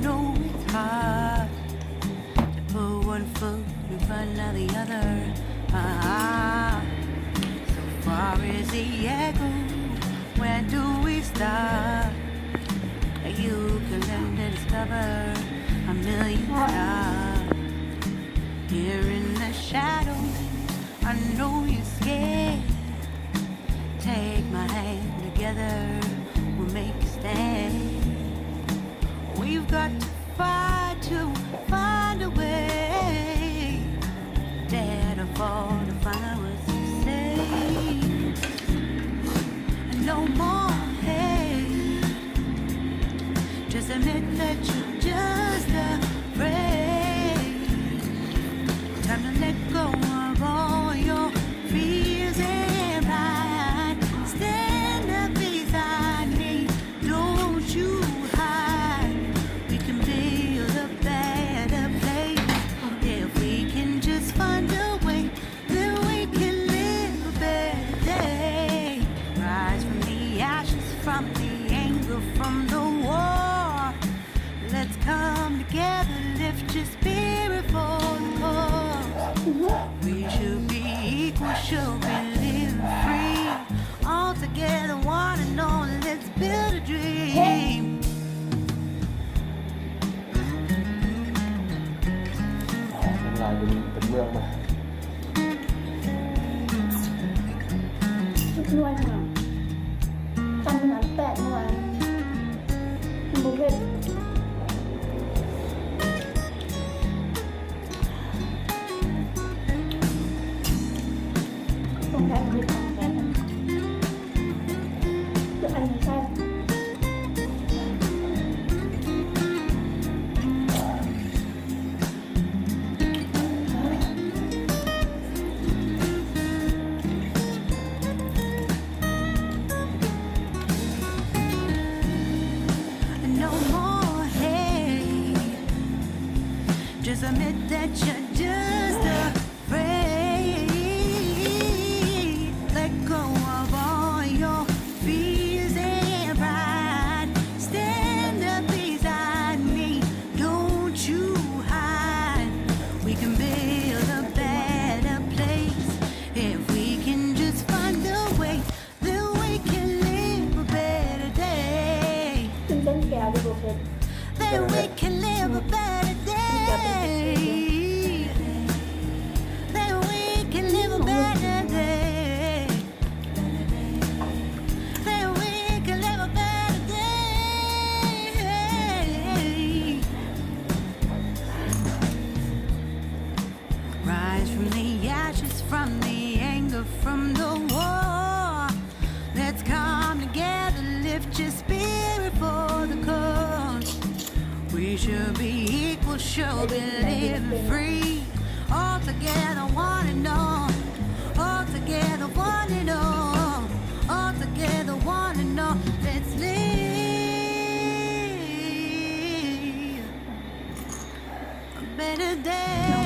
know it's hard to put one foot in front of the other. So far as the echo, where do we start? You can learn to discover a million stars. Here in the shadows, I know you're scared. Take my hand together, we'll make a stand. We've got to fight to find a way. Dare to fall to find out what to say. No more hate. Just admit that you're just afraid. Time to let go of all your fears and pride. Stand up beside me, don't you hide. We can build a better place. If we can just find a way, then we can live a better day. Rise from the ashes, from the anger, from the war. Let's come together, lift your spirit for the cause. We should be equal, should be living free. All together, one and all, let's build a dream. เป็นลายเป็นเมืองมา นวลค่ะตอนนั้น8 นวลบุฟเฟ่ตรงแค่คือของแค่นั้นคืออันนี้ใช่ No more hate. Just admit that you're just afraid. Let go of all your fears and pride. Stand up beside me, don't you hide. We can build a better place. If we can just find a way, then we can live a better day. ขึ้นเส้นแก้วด้วยบุฟเฟ่ Then we can live a better day. Then we can live a better day. Then we can live a better day. Rise from the ashes, from the anger, from the war. Let's come together, lift your spirit for the cause. We should be equal, should be living free. All together, one and all. All together, one and all. All together, one and all. Let's live a better day.